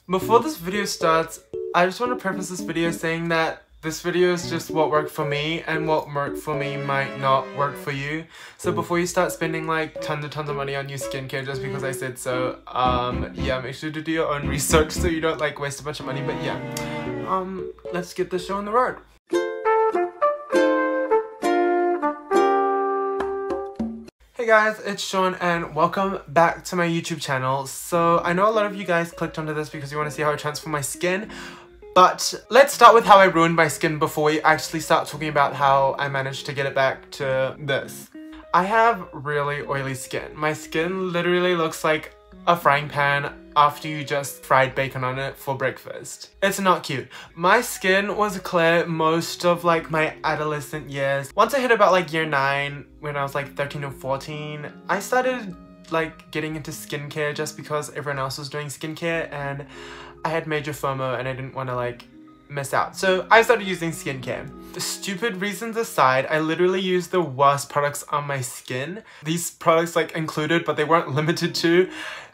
Before this video starts, I just want to preface this video saying that this video is just what worked for me, and what worked for me might not work for you. So before you start spending like tons of money on new skincare just because I said so, yeah, make sure to do your own research so you don't like waste a bunch of money. But yeah, let's get this show on the road. Hey guys, it's Sean and welcome back to my YouTube channel. So I know a lot of you guys clicked onto this because you want to see how I transform my skin, but let's start with how I ruined my skin before we actually start talking about how I managed to get it back to this. I have really oily skin. My skin literally looks like a frying pan after you just fried bacon on it for breakfast. It's not cute. My skin was clear most of like my adolescent years. Once I hit about like year 9, when I was like 13 or 14, I started like getting into skincare just because everyone else was doing skincare and I had major FOMO and I didn't want to like miss out. So I started using skincare. The stupid reasons aside, I literally used the worst products on my skin. These products like included, but they weren't limited to,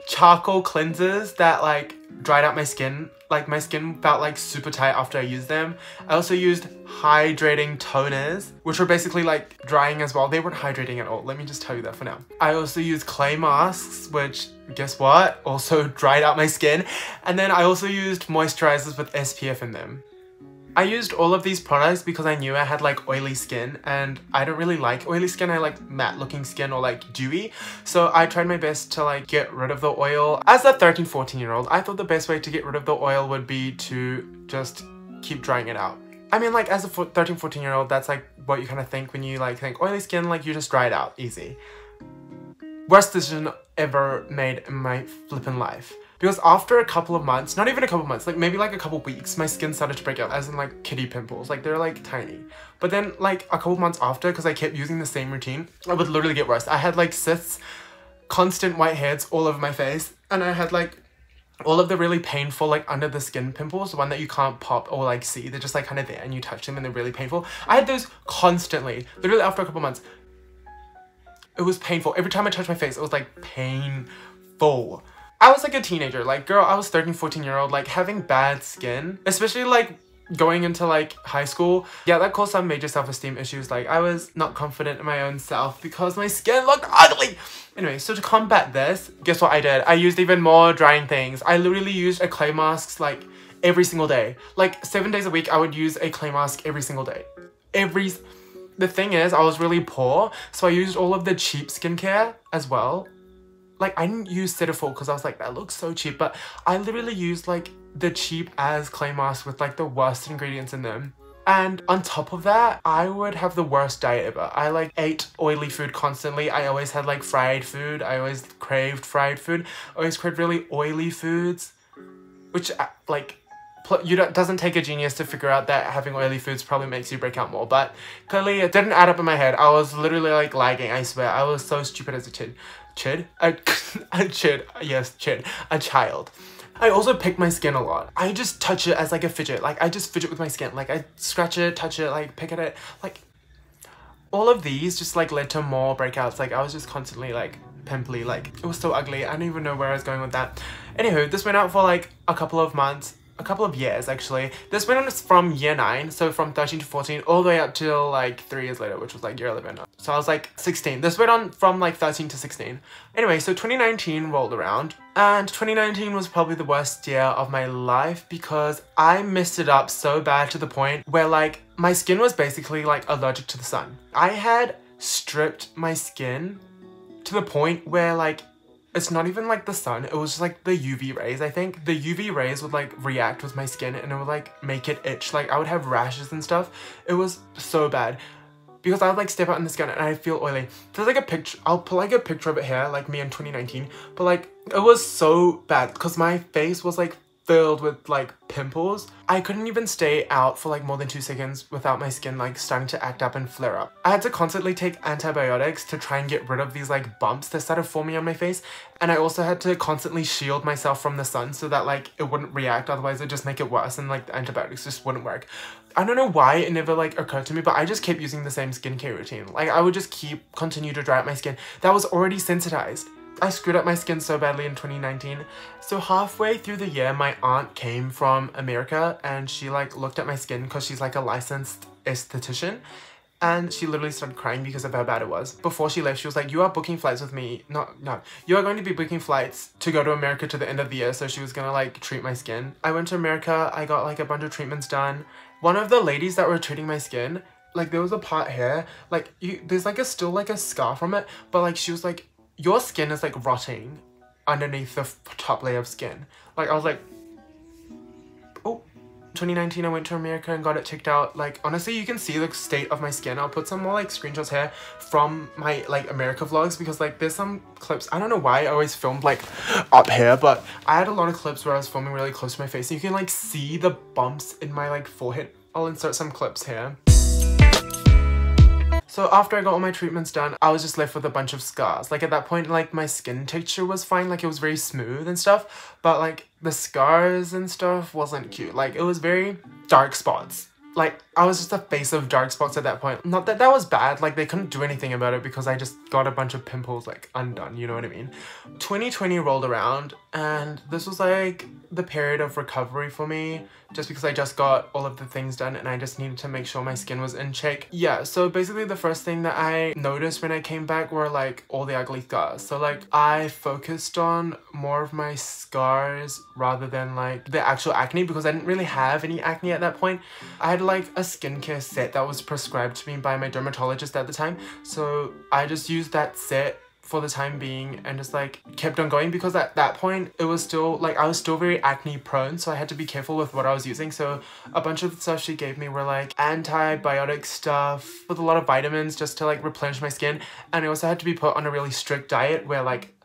charcoal cleansers that like dried out my skin. Like my skin felt like super tight after I used them. I also used hydrating toners, which were basically like drying as well. They weren't hydrating at all. Let me just tell you that for now. I also used clay masks, which guess what? Also dried out my skin. And then I also used moisturizers with SPF in them. I used all of these products because I knew I had like oily skin and I don't really like oily skin. I like matte looking skin or like dewy. So I tried my best to like get rid of the oil. As a 13-14-year-old, I thought the best way to get rid of the oil would be to just keep drying it out. I mean, like as a 13-14-year-old, that's like what you kind of think when you like think oily skin, like you just dry it out, easy. Worst decision ever made in my flippin' life. Because after a couple of months, not even a couple of months, like maybe like a couple of weeks, my skin started to break out, as in like kitty pimples. Like they're like tiny. But then like a couple of months after, because I kept using the same routine, it would literally get worse. I had like cysts, constant whiteheads all over my face, and I had like all of the really painful like under the skin pimples, the one that you can't pop or like see. They're just like kind of there and you touch them and they're really painful. I had those constantly, literally after a couple of months. It was painful. Every time I touched my face, it was like painful. I was like a teenager, like girl, I was 13-14-year-old, like having bad skin, especially like going into like high school. Yeah, that caused some major self-esteem issues. Like I was not confident in my own self because my skin looked ugly. Anyway, so to combat this, guess what I did? I used even more drying things. I literally used a clay mask like every single day. Like 7 days a week, I would use a clay mask every single day. The thing is, I was really poor, so I used all of the cheap skincare as well. Like, I didn't use Cetaphil because I was like, that looks so cheap, but I literally used like the cheap as clay mask with like the worst ingredients in them. And on top of that, I would have the worst diet ever. I like ate oily food constantly. I always had like fried food. I always craved fried food. I always craved really oily foods, which like, doesn't take a genius to figure out that having oily foods probably makes you break out more, but clearly it didn't add up in my head. I was literally like lagging, I swear. I was so stupid as a child. I also pick my skin a lot. I just touch it as like a fidget. Like I just fidget with my skin. Like I scratch it, touch it, like pick at it. Like all of these just like led to more breakouts. Like I was just constantly like pimply. Like it was so ugly. I don't even know where I was going with that. Anywho, this went out for like a couple of months. A couple of years actually. This went on from year 9, so from 13 to 14 all the way up till like 3 years later, which was like year 11. So I was like 16. This went on from like 13 to 16. Anyway, so 2019 rolled around and 2019 was probably the worst year of my life because I messed it up so bad to the point where like my skin was basically like allergic to the sun. I had stripped my skin to the point where like it's not even like the sun, it was just like the UV rays, I think. The UV rays would like react with my skin and it would like make it itch. Like I would have rashes and stuff. It was so bad because I would like step out in the sun and I'd feel oily. There's like a picture, I'll put like a picture of it here, like me in 2019. But like it was so bad because my face was like filled with like pimples. I couldn't even stay out for like more than 2 seconds without my skin like starting to act up and flare up. I had to constantly take antibiotics to try and get rid of these like bumps that started forming on my face, and I also had to constantly shield myself from the sun so that like it wouldn't react, otherwise it'd just make it worse and like the antibiotics just wouldn't work. I don't know why it never like occurred to me, but I just kept using the same skincare routine. Like I would just continue to dry out my skin that was already sensitized. I screwed up my skin so badly in 2019. So halfway through the year, my aunt came from America and she like looked at my skin because she's like a licensed esthetician. And she literally started crying because of how bad it was. Before she left, she was like, you are booking flights with me. No, you are going to be booking flights to go to America to the end of the year. So she was gonna like treat my skin. I went to America, I got like a bunch of treatments done. One of the ladies that were treating my skin, like there was a part here, like there's like still like a scar from it. But like she was like, your skin is like rotting underneath the top layer of skin. Like I was like, oh. 2019 I went to America and got it checked out. Like honestly, you can see the state of my skin. I'll put some more like screenshots here from my like America vlogs because like there's some clips, I don't know why I always filmed like up here, but I had a lot of clips where I was filming really close to my face and you can like see the bumps in my like forehead. I'll insert some clips here. So after I got all my treatments done, I was just left with a bunch of scars. Like at that point, like my skin texture was fine, like it was very smooth and stuff, but like the scars and stuff wasn't cute. Like it was very dark spots. Like I was just a face of dark spots at that point. Not that that was bad, like they couldn't do anything about it because I just got a bunch of pimples like undone, you know what I mean? 2020 rolled around and this was like the period of recovery for me, just because I just got all of the things done and I just needed to make sure my skin was in check. Yeah, so basically the first thing that I noticed when I came back were like all the ugly scars. So like I focused on more of my scars rather than like the actual acne because I didn't really have any acne at that point. I had like a skincare set that was prescribed to me by my dermatologist at the time. So I just used that set for the time being and just like kept on going because at that point it was still like I was still very acne prone, so I had to be careful with what I was using. So a bunch of the stuff she gave me were like antibiotic stuff with a lot of vitamins just to like replenish my skin, and I also had to be put on a really strict diet where like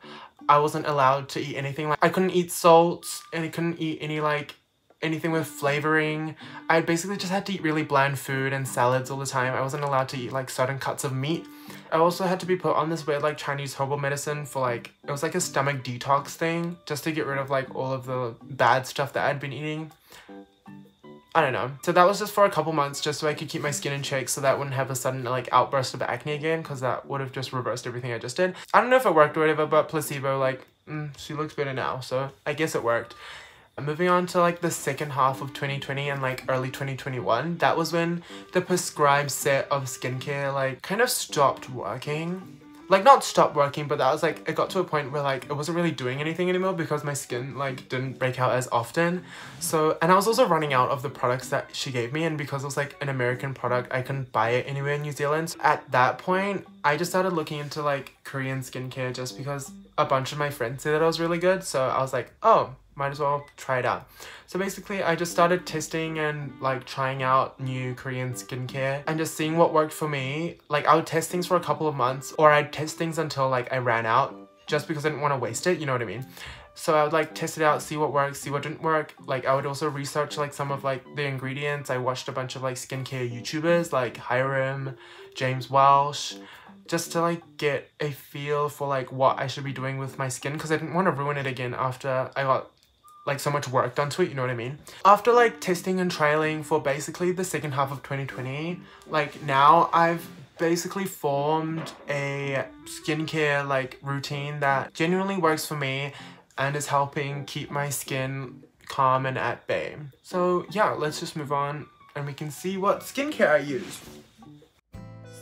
I wasn't allowed to eat anything. Like I couldn't eat salt and I couldn't eat any like anything with flavoring. I basically just had to eat really bland food and salads all the time. I wasn't allowed to eat like certain cuts of meat. I also had to be put on this weird like Chinese herbal medicine for like, it was like a stomach detox thing just to get rid of like all of the bad stuff that I'd been eating. I don't know. So that was just for a couple months just so I could keep my skin in check so that I wouldn't have a sudden like outburst of acne again, because that would have just reversed everything I just did. I don't know if it worked or whatever, but placebo, like she looks better now, so I guess it worked. Moving on to like the second half of 2020 and like early 2021, that was when the prescribed set of skincare like kind of stopped working. Like not stopped working, but that was like, it got to a point where like it wasn't really doing anything anymore because my skin like didn't break out as often. So, and I was also running out of the products that she gave me, and because it was like an American product, I couldn't buy it anywhere in New Zealand. So at that point, I just started looking into like Korean skincare just because a bunch of my friends said that it was really good. So I was like, oh, might as well try it out. So basically I just started testing and like trying out new Korean skincare and just seeing what worked for me. Like I would test things for a couple of months, or I'd test things until like I ran out just because I didn't want to waste it, you know what I mean? So I would like test it out, see what works, see what didn't work. Like I would also research like some of like the ingredients. I watched a bunch of like skincare YouTubers like Serum, James Welsh, just to like get a feel for like what I should be doing with my skin, because I didn't want to ruin it again after I got like so much work done to it, you know what I mean? After like testing and trialing for basically the second half of 2020, like now I've basically formed a skincare like routine that genuinely works for me and is helping keep my skin calm and at bay. So yeah, let's just move on and we can see what skincare I use.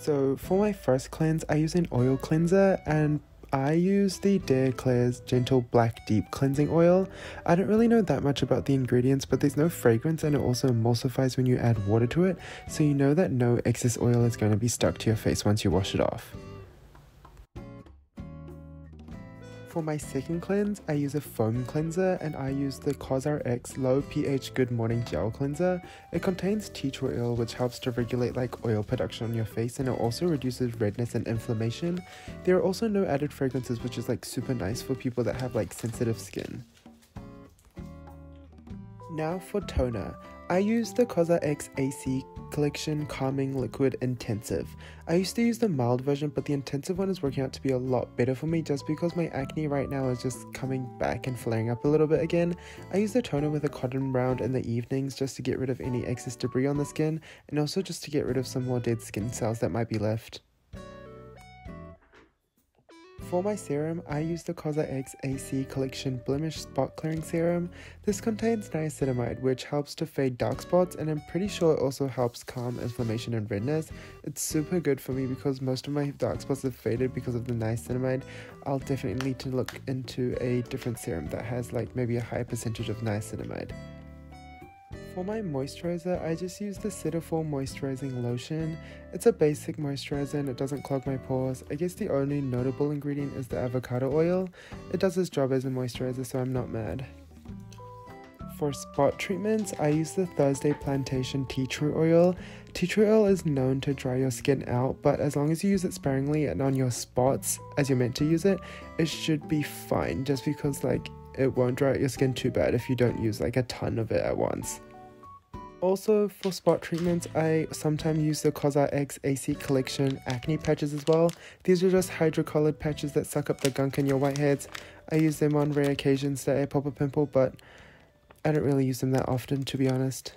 So for my first cleanse, I use an oil cleanser, and I use the klairs Gentle Black Deep Cleansing Oil. I don't really know that much about the ingredients, but there's no fragrance and it also emulsifies when you add water to it, so you know that no excess oil is going to be stuck to your face once you wash it off. For my second cleanse, I use a foam cleanser, and I use the cosrx Low pH Good Morning Gel Cleanser. It contains tea tree oil, which helps to regulate like oil production on your face, and it also reduces redness and inflammation. There are also no added fragrances, which is like super nice for people that have like sensitive skin. Now for toner. I use the cosrx AC Collection Calming Liquid Intensive. I used to use the mild version, but the intensive one is working out to be a lot better for me just because my acne right now is just coming back and flaring up a little bit again. I use the toner with a cotton round in the evenings just to get rid of any excess debris on the skin, and also just to get rid of some more dead skin cells that might be left. For my serum, I use the cosrx AC Collection Blemish Spot Clearing Serum. This contains niacinamide, which helps to fade dark spots, and I'm pretty sure it also helps calm inflammation and redness. It's super good for me because most of my dark spots have faded because of the niacinamide. I'll definitely need to look into a different serum that has like maybe a higher percentage of niacinamide. For my moisturiser, I just use the Cetaphil Moisturizing Lotion. It's a basic moisturiser and it doesn't clog my pores. I guess the only notable ingredient is the avocado oil. It does its job as a moisturiser, so I'm not mad. For spot treatments, I use the Thursday Plantation Tea Tree Oil. Tea tree oil is known to dry your skin out, but as long as you use it sparingly and on your spots as you're meant to use it, it should be fine, just because like it won't dry out your skin too bad if you don't use like a ton of it at once. Also, for spot treatments, I sometimes use the cosrx AC Collection acne patches as well. These are just hydrocolored patches that suck up the gunk in your whiteheads. I use them on rare occasions that I pop a pimple, but I don't really use them that often, to be honest.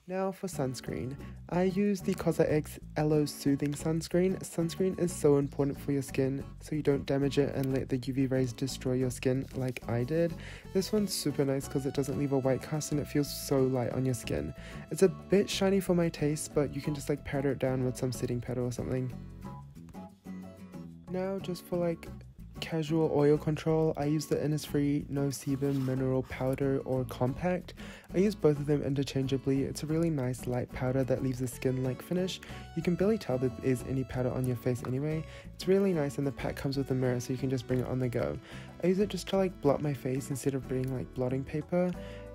Now for sunscreen. I use the cosrx Aloe Soothing Sunscreen. Sunscreen is so important for your skin, so you don't damage it and let the UV rays destroy your skin like I did. This one's super nice because it doesn't leave a white cast and it feels so light on your skin. It's a bit shiny for my taste, but you can just like powder it down with some setting powder or something. Now just for like casual oil control, I use the Innisfree No Sebum Mineral Powder or Compact. I use both of them interchangeably. It's a really nice light powder that leaves a skin-like finish. You can barely tell that there is any powder on your face anyway. It's really nice, and the pack comes with a mirror so you can just bring it on the go. I use it just to like blot my face instead of bringing like blotting paper,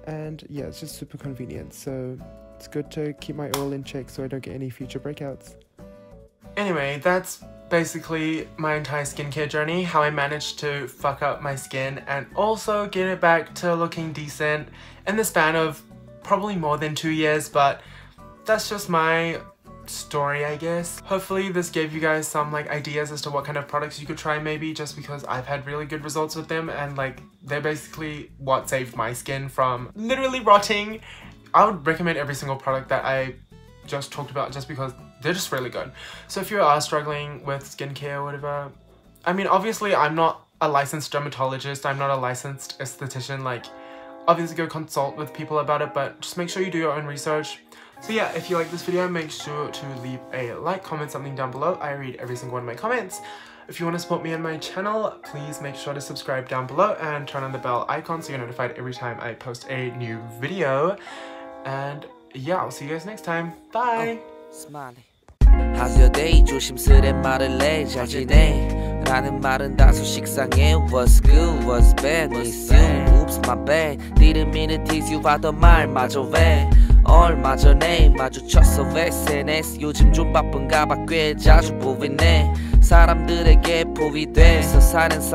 and yeah, it's just super convenient, so it's good to keep my oil in check so I don't get any future breakouts. Anyway, that's basically my entire skincare journey, how I managed to fuck up my skin and also get it back to looking decent in the span of probably more than 2 years, but that's just my story, I guess. Hopefully this gave you guys some like ideas as to what kind of products you could try, maybe, just because I've had really good results with them and like they're basically what saved my skin from literally rotting. I would recommend every single product that I just talked about just because they're just really good. So if you are struggling with skincare or whatever, I mean, obviously I'm not a licensed dermatologist, I'm not a licensed esthetician, like obviously go consult with people about it, but just make sure you do your own research. So yeah, if you like this video, make sure to leave a like, comment something down below. I read every single one of my comments. If you want to support me and my channel, please make sure to subscribe down below and turn on the bell icon so you're notified every time I post a new video. And yeah, I'll see you guys next time. Bye! How's your day? 조심스레 말을 해. 잘 지내? 라는 말은 다소 식상해. What's good? What's bad? Miss you. Oops, my bad. Didn't mean to tease you. 하던 말마저 왜? 얼마 전에 마주쳤어 SNS. 요즘 좀 바쁜가 봐. 꽤 자주 보이네. 사람들에게 포위돼서 사는 삶